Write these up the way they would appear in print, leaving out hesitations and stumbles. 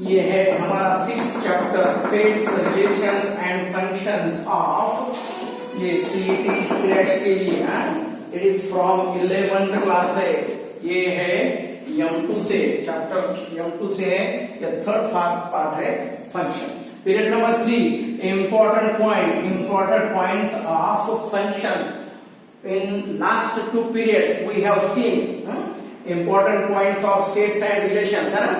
ये है हमारा 6 chapter sets relations and functions of ये सीईटी क्रैश के लिए it is from 11th class है। ये है M2 से चैप्टर M2 से है। ये थर्ड पार्ट है function. Period number 3 important points of functions। in last 2 periods we have seen important points of sets and relations है ना।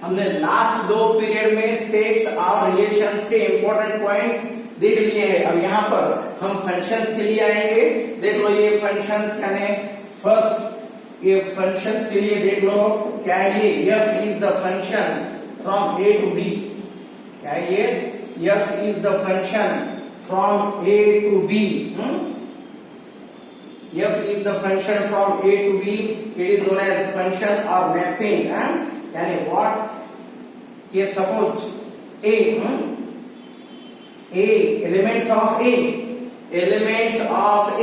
हमने लास्ट 2 पीरियड में सेट्स और रिलेशंस के इंपॉर्टेंट पॉइंट्स देख लिए हैं। अब यहाँ पर हम फंक्शंस के लिए आएंगे। देख लो ये फंक्शंस यानी फर्स्ट ये फंक्शंस के लिए देख लो क्या है ये f is the function from a to b। क्या है ये f is the function from a to b। f is the function from a to b। it is known as function or mapping यानी what ये suppose a elements of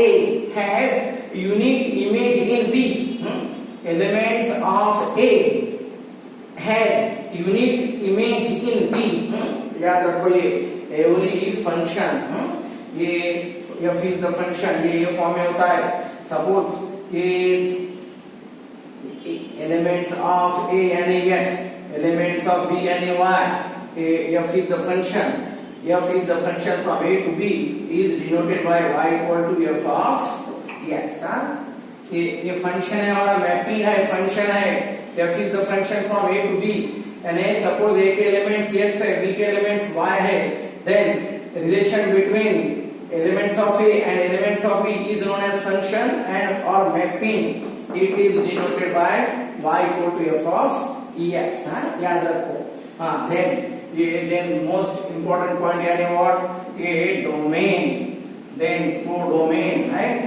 a has unique image in b। elements of a has unique image in b। याद रखो ये every function ये f is the function ये form में होता है। सपोज ये elements of a यानी x, elements of b यानी y। f is the function from a to b is denoted by y equal to f of x। ये function है हमारा मैपिंग है फंक्शन है। f is the function from a to b यानी suppose a के elements x है b के elements y है then relation between elements of a and elements of b is known as function and or mapping। it is denoted by y equal to f of ex। याद रखो। then most important point यानी what ये domain then codomain right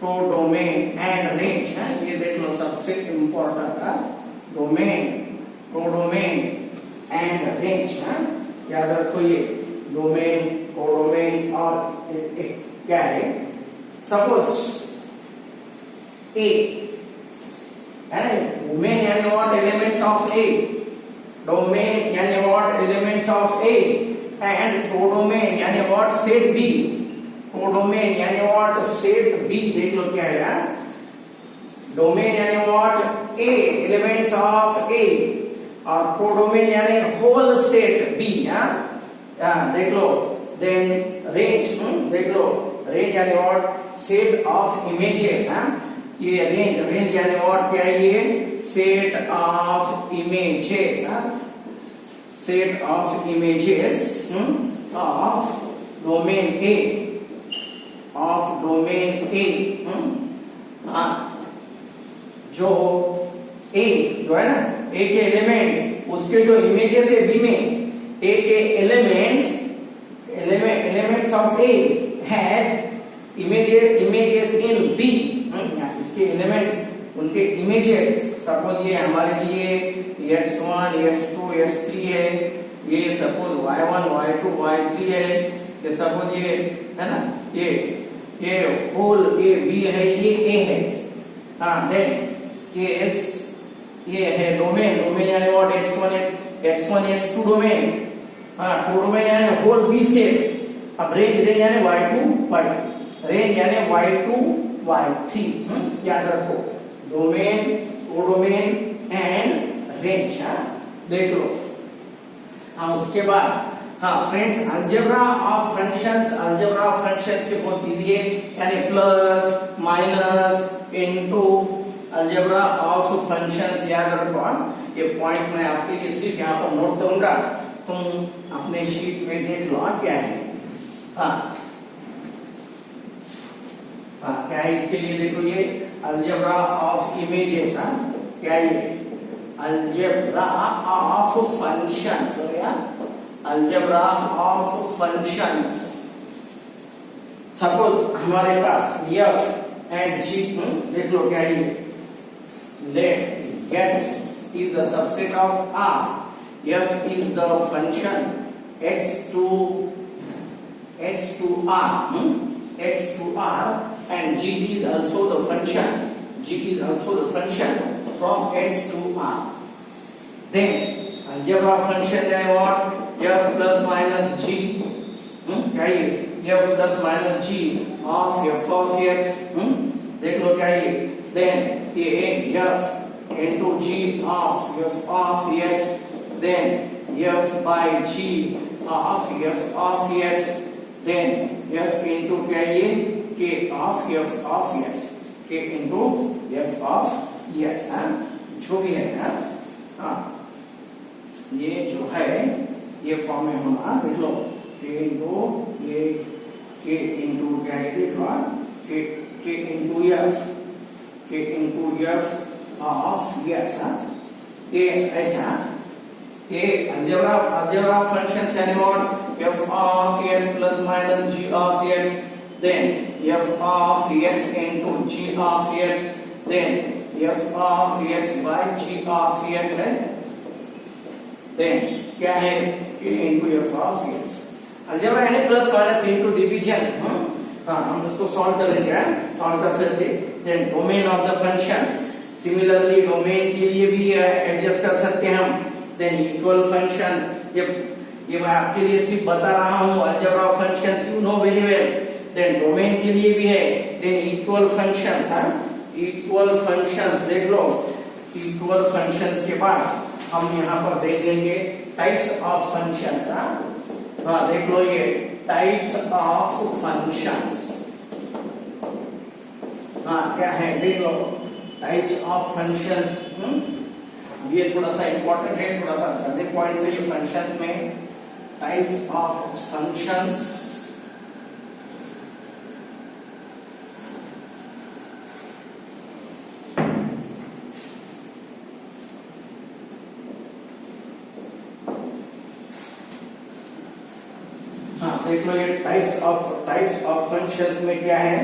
codomain and range ये देख लो सबसे important domain codomain and range याद रखो ये डोमेन कोडोमेन और क्या है। सपोज ए डोमेन यानी what elements of A domain यानी what elements of A and codomain यानी व्हाट सेट बी कोडोमेन यानी व्हाट सेट बी। देख लो क्या है डोमेन यानी what A elements of A और कोडोमेन यानी होल सेट बी। देख लो देन रेंज देख लो रेंज यानी व्हाट सेट ऑफ इमेजेस। ये रेंज यानी व्हाट क्या है ये set of images of domain A जो ए जो है ना ए के एलिमेंट्स उसके जो इमेजेस है बी में ए के elements of A has images in B. इसके एलिमेंट्स उनके इमेजेस सपोज ये हमारे लिए x1 x2 x3 है ये सपोज y1 y2 y3 है ये सपोज ये है ना ये होल ए बी है ये ए है। देन ये है डोमेन यानी what x1 x2 domain codomain यानी होल बी सेट। अब रेंज यानी y2 y3 रेंज यानी y2 y3 याद रखो डोमेन कोडोमेन एंड रेंज। देख लो उसके बाद फ्रेंड्स अलजेब्रा ऑफ फंक्शंस के बहुत इजी है यानी plus minus into algebra of functions याद रखो। ये पॉइंट्स मैं आपके लिए सिर्फ यहाँ पर नोट करूंगा तुम अपने शीट में देख लो क्या है। क्या है इसके लिए देखो ये अलजेब्रा ऑफ इमेजेस क्या है ये algebra of functions algebra of functions. Suppose हमारे पास f एंड g देख लो क्या है let x is the subset of R। f is the function x to R and g is also the function from x to r. Then algebra function है what? f plus minus g, क्या ये? f plus minus g of f of x, देख लो क्या ये? Then ये f into g of f of x, then f by g of f of x, then f into क्या ये? k of f of x, k into f of x, जो भी है हाँ, ये जो है ये फॉर्म में होना, देख लो k into ये k into क्या है देख लो k into f, k into f of x, ये ऐसा ये algebra function यानी what? f of x plus minus g of x, then f of x into g of x, then f of x by g of x है, then क्या है k into f of x. Algebra यानी plus minus into division, हम इसको solve करेंगे, solve कर सकते हैं. Then domain of the function, similarly domain के लिए भी एडजस्ट कर सकते हैं हम. देन इक्वल फंक्शंस, ये मैं आपके लिए सिर्फ बता रहा हूँ, algebra functions you know very well. Then domain के लिए भी है. Then equal functions, equal functions देख लो. इक्वल फंक्शंस के बाद हम यहाँ पर देख लेंगे टाइप्स ऑफ फंक्शंस. हाँ देख लो ये टाइप्स ऑफ फंक्शंस, हाँ क्या है देख लो टाइप्स ऑफ फंक्शंस. ये थोड़ा सा इंपॉर्टेंट है, थोड़ा सा ज्यादा पॉइंट्स है ये फंक्शंस में. टाइप्स ऑफ फंक्शंस, देख लो ये टाइप्स ऑफ फंक्शंस में क्या है.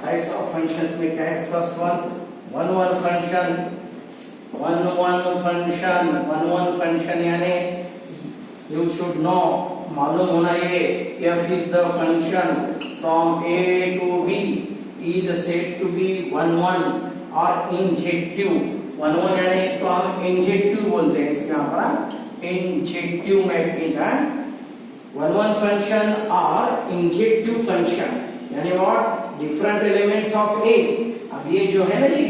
टाइप्स ऑफ फंक्शंस में क्या है? फर्स्ट वन फंक्शन यानी यू शुड नो, मालूम होना ये f is the function from a to b is said to be 1 और इंजेक्टिव. 1 यानी इसको हम इंजेक्टिव बोलते हैं, इसके यहाँ पर इंजेक्टिव मैपिंग है. 1 function or injective function यानी what? Different elements of A. अब ये जो है ना ये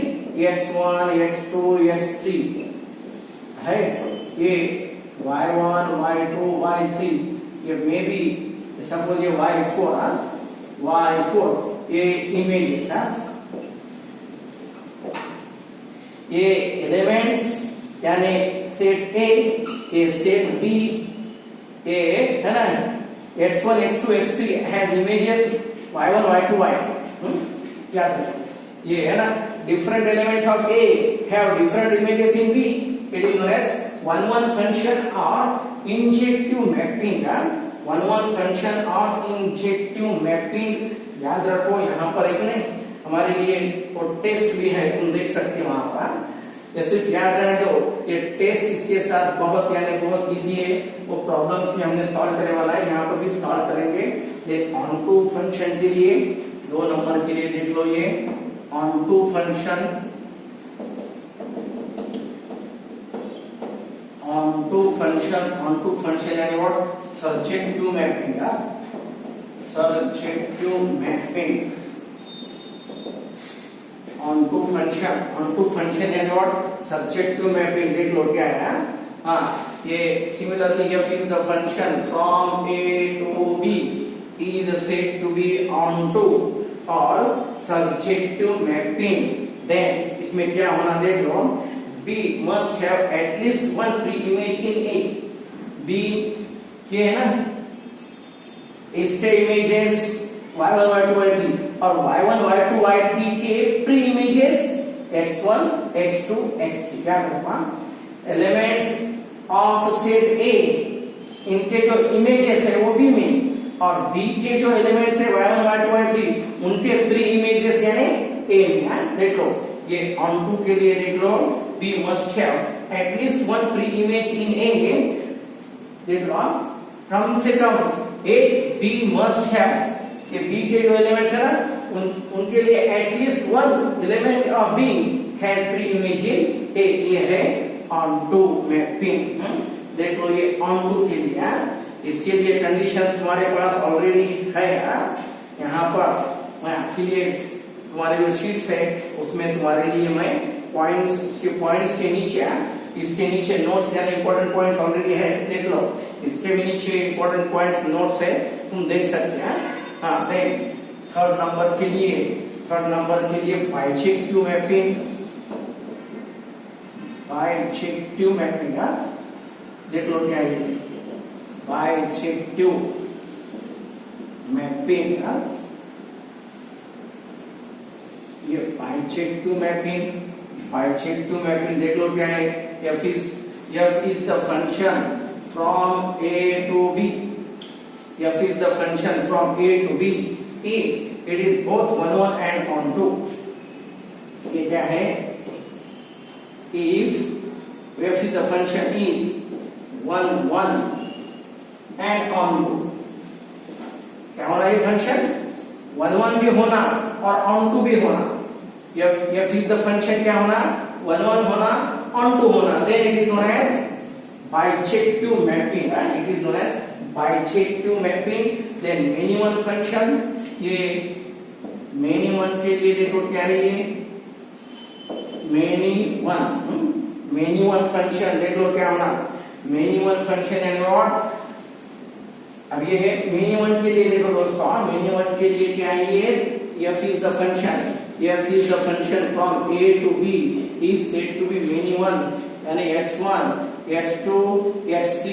x1, x2, x3 है, ये y1, y2, y3, ये मे बी सपोज ये y4, ये इमेजेस है. ये एलिमेंट्स यानी सेट A, ये सेट B, ये है ना x1, x2, x3 has images y1, y2, y3. क्या ये है ना different elements of A have different images in B. It is known as 1 function or injective mapping. 1 function or injective mapping याद रखो. यहाँ पर एक नहीं हमारे लिए वो टेस्ट भी है, तुम देख सकते हो वहां पर. ये सिर्फ याद रहे तो ये टेस्ट इसके साथ बहुत यानी बहुत इजी है. वो प्रॉब्लम्स भी हमने सॉल्व करने वाला है, यहाँ पर भी सॉल्व करेंगे. ये ऑन टू फंक्शन के लिए 2 नंबर के लिए देख लो ये onto function. Onto function यानी what? Surjective mapping. Surjective mapping onto function यानी व्हाट? Surjective mapping. देख लो क्या है. हाँ ये similarly f is the function from A to B is said to be onto or surjective mapping. Then इसमें क्या होना देख लो, B must have at least one pre-image in A. B ये है ना इसके इमेजेस y1, y2, y3 और y1, y2, y3 के pre images x1, x2, x3. क्या रखना? एलिमेंट्स ऑफ सेट A, इनके जो इमेजेस है वो B में, और B के जो एलिमेंट्स है y1, y2, y3 उनके प्री इमेजेस यानी A में. देख लो ये ऑन टू के लिए देख लो B must have at least one pre image in A. देख लो कम से कम एक B must have कि B के जो एलिमेंट्स है ना उनके लिए at least one element of B has pre image in A, ये है onto मैपिंग। देख लो ये onto के लिए इसके लिए कंडीशंस तुम्हारे पास ऑलरेडी है। यहाँ पर मैं आपके लिए तुम्हारे जो शीट्स है उसमें तुम्हारे लिए मैं पॉइंट्स, उसके पॉइंट्स के नीचे इसके नीचे नोट्स यानी इंपॉर्टेंट पॉइंट्स ऑलरेडी है, देख लो। इसके भी नीचे इंपॉर्टेंट पॉइंट्स नोट्स है, तुम देख सकते हैं। हाँ, देख थर्ड नंबर के लिए बाइजेक्टिव मैपिंग, देख लो क्या है बाइजेक्टिव मैपिंग। ये बाइजेक्टिव मैपिंग देख लो क्या है। F is the function from A to B. F is the function from A to B if it is both 1 1 and onto। ये क्या है? If F is the function is 1 1 and onto, क्या होना ये फंक्शन 1 1 भी होना और onto भी होना। F is the function क्या होना 1 1 होना onto होना, then it is known as bijective mapping। It is known as bijective mapping। then many one function, ये many one के लिए देखो क्या है ये many one function देख लो क्या होना many one function and what। अब ये many one के लिए देखो दोस्तों, many one के लिए क्या है ये F is the function। F is the function from A to B is said to be many one, यानी x1, x2, x3,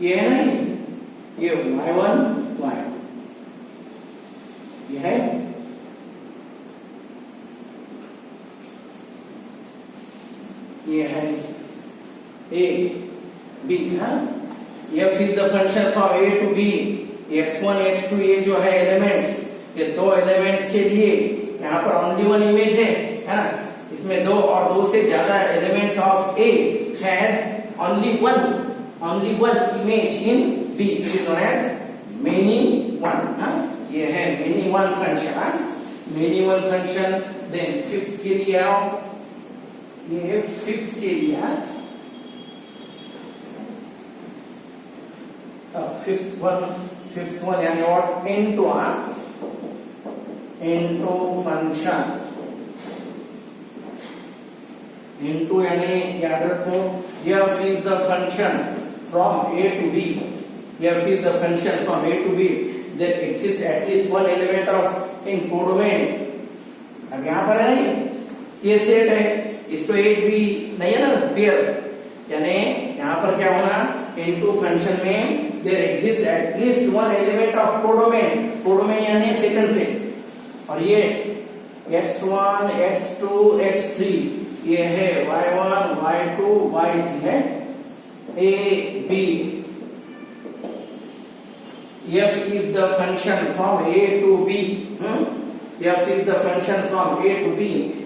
ये है ना ये y1, y, ये है A, B। F is the function from A to B, x1, x2 ये जो है एलिमेंट्स, ये दो एलिमेंट्स के लिए यहाँ पर ओनली वन इमेज है ना। इसमें दो और दो से ज्यादा elements of A has only one image in B, it is known as many one. ये है many one function. Then fifth के लिए आओ, ये है फिफ्थ के लिए फिफ्थ वन यानी व्हाट into function। into यानी याद रखो F is the function from A to B। F is the function from A to B that exists at least one element of in codomain। अब यहाँ पर है नहीं ये सेट है, इसको एक भी नहीं है ना पेयर, यानी यहाँ पर क्या होना into function में there exists at least one element of codomain यानी सेकंड सेट। और ये x1, x2, x3 ये है y1, y2, y3 है A, B। F is the function from A to B। F is the function from A to B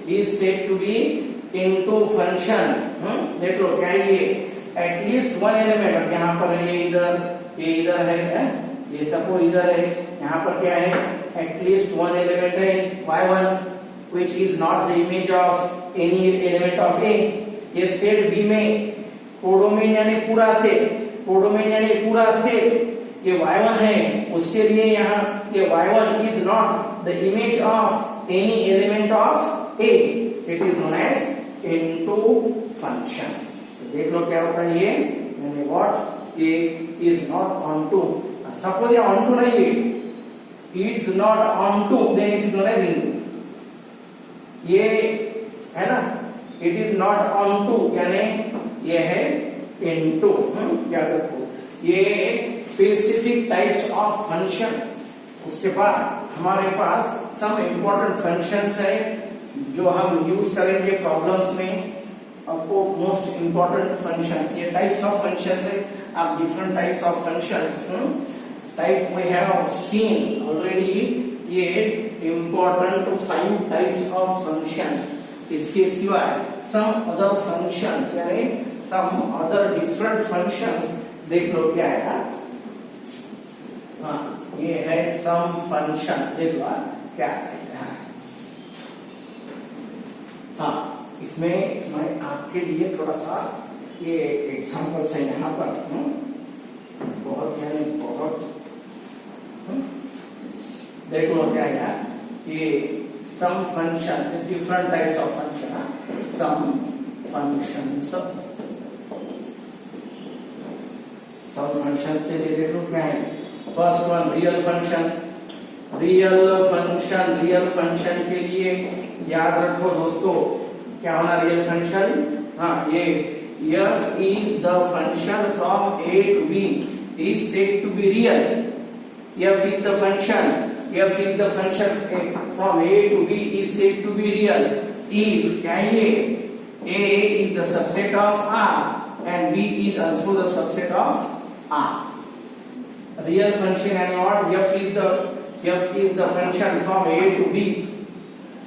is said to be into function। देख लो क्या ये at least one element। यहाँ पर ये इधर है, ये सपोज इधर है, यहाँ पर क्या है at least one element है y1 which is not the image of any element of A। ये सेट B में कोडोमेन यानी पूरा सेट ये y1 है, उसके लिए यहाँ ये y1 is not the image of any element of A, it is known as into function। देख लो क्या होता है ये यानी what ये is not onto। सपोज ये onto नहीं है, it's not onto, then it is known as into। ये है ना it is not onto यानी ये है into। याद रखो ये स्पेसिफिक टाइप्स ऑफ फंक्शन। उसके बाद हमारे पास सम इम्पोर्टेंट फंक्शंस है जो हम यूज करेंगे प्रॉब्लम्स में। आपको मोस्ट इम्पोर्टेंट फंक्शंस, ये टाइप्स ऑफ फंक्शंस है। आप different types of functions type we have seen already. ये इम्पोर्टेंट 5 टाइप्स ऑफ फंक्शंस। इसके सिवाय सम अदर फंक्शंस यानी सम अदर डिफरेंट फंक्शंस देख लो क्या है। हाँ ये है सम फंक्शन, देख लो क्या है। हाँ इसमें मैं आपके लिए थोड़ा सा ये एग्जाम्पल्स है यहाँ पर बहुत यानी बहुत देख लो क्या है ये some functions different types of function some functions के लिए देख लो क्या है फर्स्ट वन रियल फंक्शन के लिए याद रखो दोस्तों क्या होना रियल फंक्शन हाँ ये f is the function from a to b is said to be real f is the function from a to b is said to be real if क्या है a is the subset of r and b is also the subset of r real function and what f is the function from a to b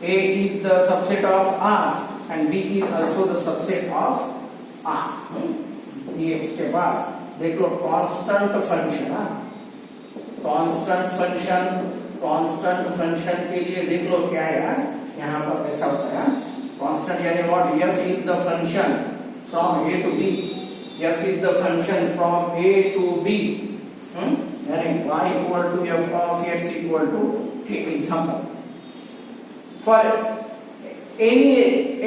a is the subset of r and b is also the subset of r ये इसके बाद देख लो constant function के लिए देख लो क्या है यहाँ पर कैसा होता है कांस्टेंट यानी what f is the function from a to b f is the function from a to b यानी y equal to f of x equal to take example for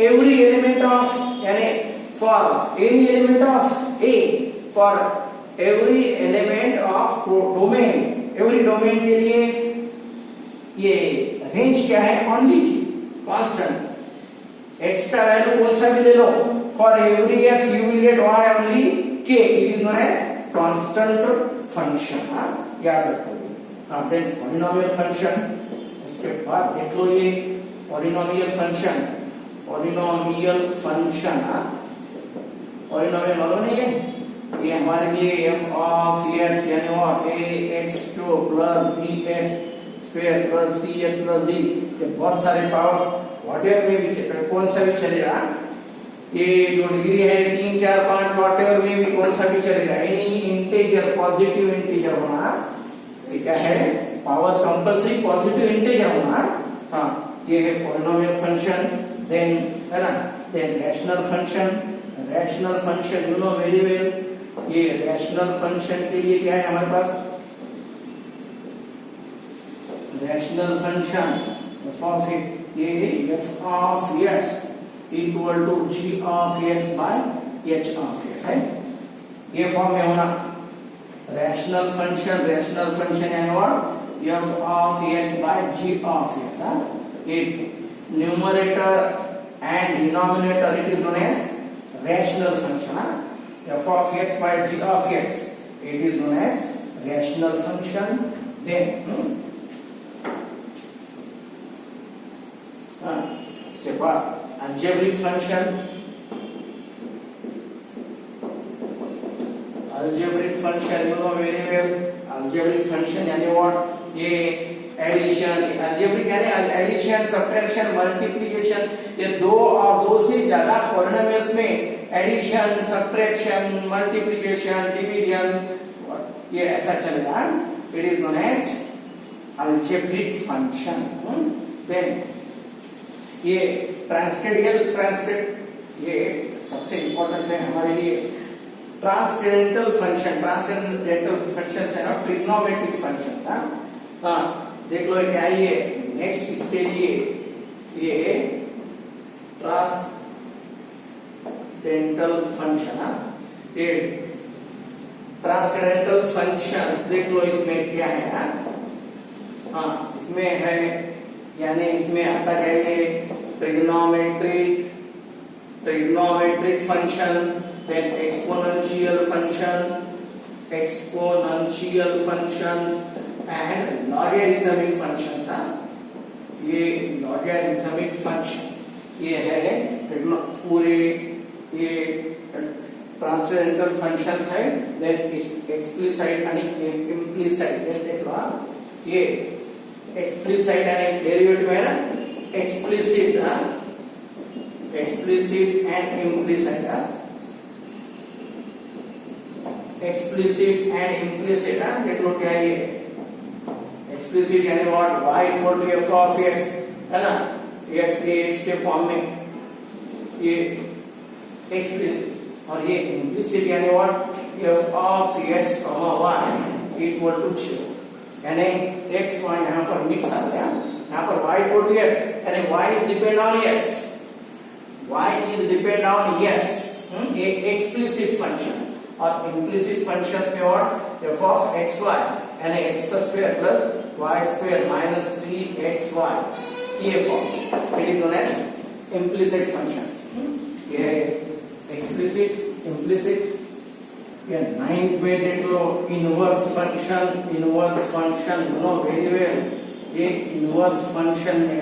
every element of यानी for any element of a for every element of domain every domain के लिए ये range क्या है only की constant x का value कौन सा भी ले लो for every x you will get y only k it is known as constant function याद रखो देन पॉलिनोमियल फंक्शन इसके बाद देख लो ये पॉलिनोमियल फंक्शन पॉलिनोमियल मालूम नहीं है ये हमारे लिए f of x यानी what ax2 plus bx square plus cx plus d ये बहुत सारे पावर्स व्हाटएवर में भी कौन सा भी चलेगा ये जो डिग्री है 3 4 5 व्हाटएवर में भी कौन सा भी चलेगा एनी इंटीजर पॉजिटिव इंटीजर होना ये क्या है पावर कंपल्सरी पॉजिटिव इंटीजर होना हाँ ये है पॉलिनोमियल फंक्शन देन है ना then rational function you know very well ये रैशनल फंक्शन के लिए क्या है हमारे पास rational function f of x ये f of x equal to g of x by h of x है ये फॉर्म में होना रैशनल फंक्शन यानी what f of x by g of x ये numerator and denominator it is known as rational function f of x by g of x it is known as rational function then इसके बाद algebraic function you know very well algebraic function यानी what ये addition algebraic यानी addition subtraction multiplication ये दो से ज्यादा polynomials में एडिशन सब्ट्रैक्शन मल्टीप्लिकेशन डिवीजन ये ऐसा चलेगा it is known as algebraic function then ये ट्रांसकेंडेंटल ये सबसे इंपॉर्टेंट है हमारे लिए ट्रांसकेंडेंटल फंक्शन है ना ट्रिग्नोमेट्रिक फंक्शन हाँ देख लो क्या ये नेक्स्ट इसके लिए ये ट्रांसकेंडेंटल फंक्शन ये ट्रांसकेंडेंटल फंक्शंस देख लो इसमें क्या है हाँ इसमें है यानी इसमें आता है ये trigonometric function then exponential functions and logarithmic functions ये logarithmic functions ये है पूरे ये ट्रांसकेंडेंटल फंक्शंस है देन एक्सप्लिसिट आणि इम्प्लिसिट देख लो ये एक्सप्लिसिट आणि डेरिवेटिव है ना एक्सप्लिसिट एंड इम्प्लिसिट देख लो क्या है ये एक्सप्लिसिट यानी what y equal to f of x है ना x के फॉर्म में ये एक्सप्लिसिट और ये इम्प्लिसिट यानी what f of x, y equal to 0 यानी x y यहाँ पर मिक्स आ गया, यहाँ पर y इक्वल टू x यानी y is depend on x, y is depend on x, ये एक्सप्लिसिट फंक्शन और इम्प्लिसिट फंक्शंस में व्हाट f of xy यानी x square plus y square minus 3xy ये form it is known as implicit functions. ये explicit implicit. ये ninth में देख लो inverse function you know very well, ये इनवर्स फंक्शन में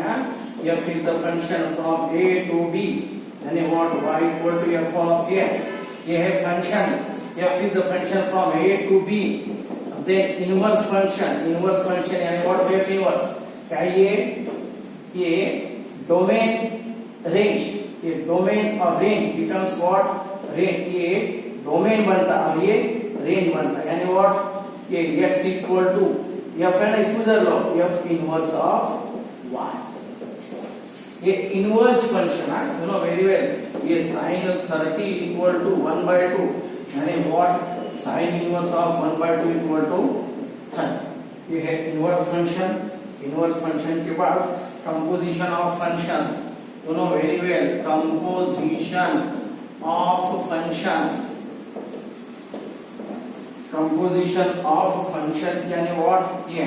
f is the function from a to b यानी what y equal to f of x, ये है function f is the function from a to b, then inverse function यानी what f inverse क्या ये domain range, ये domain और range becomes what range, ये domain बनता और ये रेंज बनता यानी what ये x equal to f है ना, इसमें इधर लो f inverse of y, ये इनवर्स फंक्शन है यू नो वेरी वेल। ये sin 30 इक्वल टू 1/2 यानी what sin inverse of 1/2 equal to 30, ये है इनवर्स फंक्शन। इनवर्स फंक्शन के बाद composition of functions you know very well, composition of functions, composition of functions यानी what ये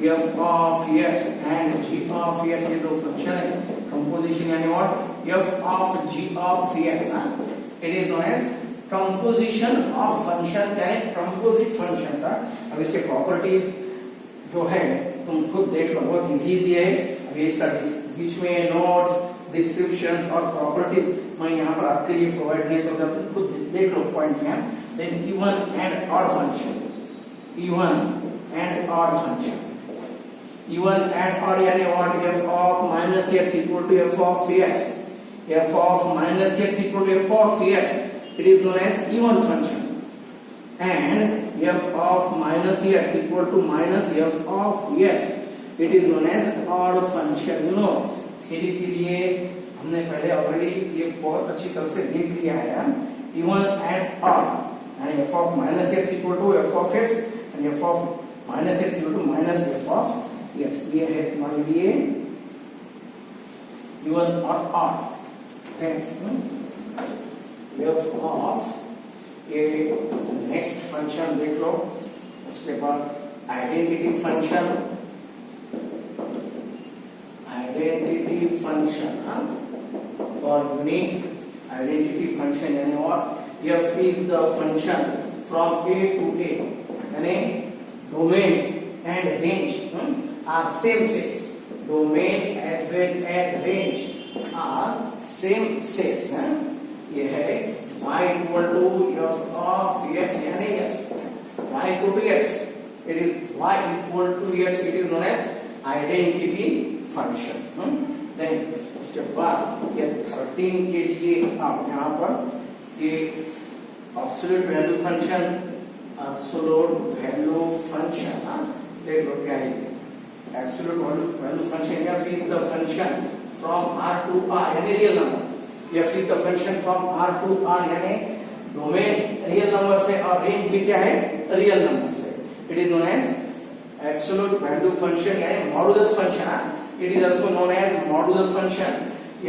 f of x and g of x ये दो function है, composition यानी what f of g of x, it is known as composition of functions यानी composite functions. अब इसके properties जो है तुम खुद देख लो, बहुत इजी दिए है, अभी इसका बीच में नोट्स डिस्क्रिप्शंस और प्रॉपर्टीज मैं यहाँ पर आपके लिए प्रोवाइड नहीं करता, तुम खुद देख लो पॉइंट में। Then even and odd function, even and odd function, even and odd यानी what f of minus x equal to f of x, f of minus x equal to f of x, it is known as even function, and f of minus x equal to minus f of x, it is known as odd function। you know theory के लिए हमने पहले already ये बहुत अच्छी तरह से देख लिया है, even and odd यानी f of minus x equal to f of x and f of minus x equal to minus f of yes, ये है तुम्हारे लिए even or odd। then f of ये नेक्स्ट फंक्शन देख लो, उसके बाद identity function और यूनिक आइडेंटिटी फंक्शन यानी what f is the function from a to a यानी domain and range are same sets, domain as well as range are same sets, ये है y equal to f of x यानी x, y equal to x, it is y equal to x, it is known as identity function। then उसके बाद ये 13 के लिए आप यहाँ पर ये absolute value function देख लो क्या है absolute value function, f is the function from r to r यानी real number, f is the function from r to r यानी डोमेन रियल नंबर से और रेंज भी क्या है रियल नंबर से, it is known as absolute value function यानी modulus function, it is also known as modulus function.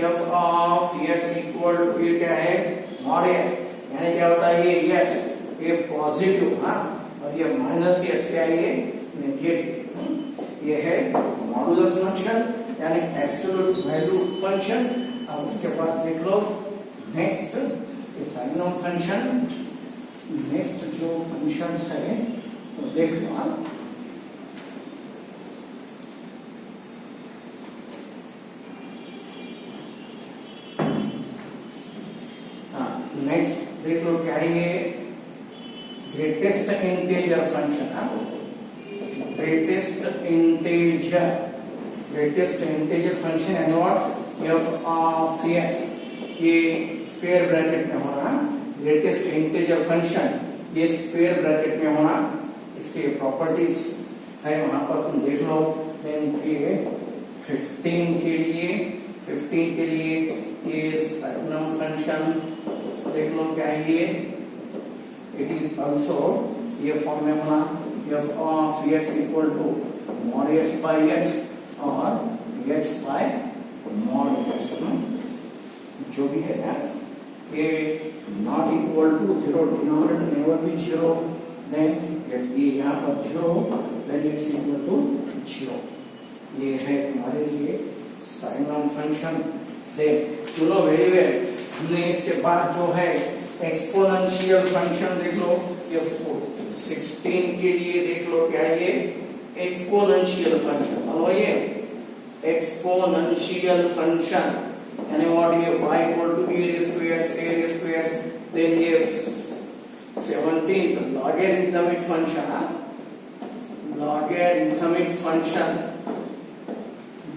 f of x equal to ये क्या है mod x यानी क्या होता है ये x ये पॉजिटिव और ये माइनस x क्या है ये नेगेटिव, ये है मॉडुलस फंक्शन यानी एब्सोल्यूट वैल्यू फंक्शन। अब उसके बाद देख लो नेक्स्ट ये साइन ऑफ फंक्शन, नेक्स्ट जो फंक्शंस है तो देख लो आप नेक्स्ट देख लो क्या है ये greatest integer function, greatest integer function यानी व्हाट f of x, ये स्क्वायर ब्रैकेट में होना, ग्रेटेस्ट इंटीजर फंक्शन ये स्क्वायर ब्रैकेट में होना, इसके प्रॉपर्टीज है वहां पर तुम देख लो। देन ये 15 के लिए ये साइनम फंक्शन देख लो क्या है ये, इट इज ऑल्सो ये formula f of x equal to mod x by x और x by mod x, जो भी है ये not equal to 0, denominator never be 0, then x ये यहाँ पर 0, then x equal to 0, ये है हमारे लिए signum function. Then you know very well, हमने इसके बाद जो है एक्सपोनेंशियल फंक्शन देख लो, ये 16 के लिए देख लो क्या है ये एक्सपोनेंशियल फंक्शन, और ये एक्सपोनेंशियल फंक्शन यानी व्हाट ये y equal to e raised to x a raised to x, then ये 17th logarithmic function, logarithmic function,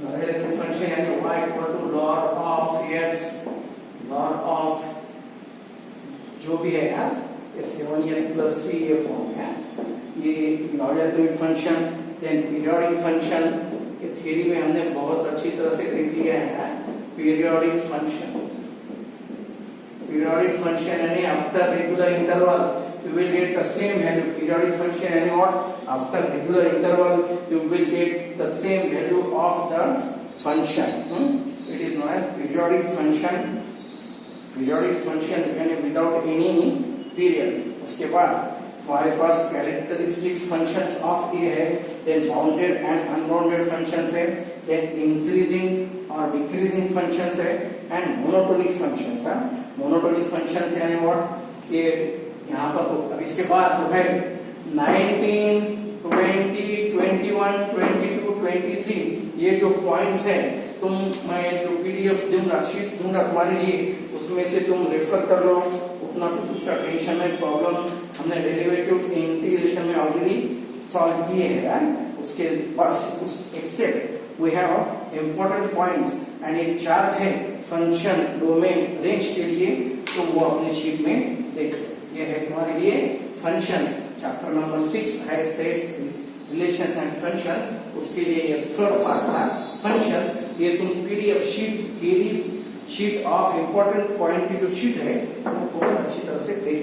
logarithmic function यानी y equal to log of x, log of जो भी है यार, ये 7x plus 3 ये फॉर्म है, ये logarithmic function. Then periodic function, ये थ्योरी में हमने बहुत अच्छी तरह से देख लिया है। पीरियोडिक फंक्शन, पीरियोडिक फंक्शन यानी after regular interval you will get the same value. Periodic function यानी what? After regular interval you will get the same value of the function. It is known as periodic function. Periodic function यानी without any period। उसके बाद हमारे पास characteristic functions of a है, then bounded and unbounded functions है, then increasing और decreasing functions है, and monotonic functions है। मोनोटोनिक फंक्शंस यानी व्हाट, ये यहाँ पर तो अब इसके बाद जो है 19, 20, 21, 22, 23 ये जो पॉइंट्स है, तुम मैं जो पीडीएफ दूंगा, शीट्स दूंगा तुम्हारे लिए, उसमें से तुम रेफर कर लो, उतना कुछ उसका टेंशन है। प्रॉब्लम हमने डेरिवेटिव इंटीग्रेशन में ऑलरेडी सॉल्व किए हैं, उसके बस उस except we have important points and एक चार्ट है फंक्शन डोमेन रेंज के लिए, तो वो अपने शीट में देख लो। ये है तुम्हारे लिए फंक्शन, चैप्टर नंबर 6 है सेट्स, रिलेशंस एंड फंक्शंस, उसके लिए ये थर्ड पार्ट था फंक्शन। ये तुम PDF sheet, theory sheet of important point की जो शीट है वो बहुत अच्छी तरह से देख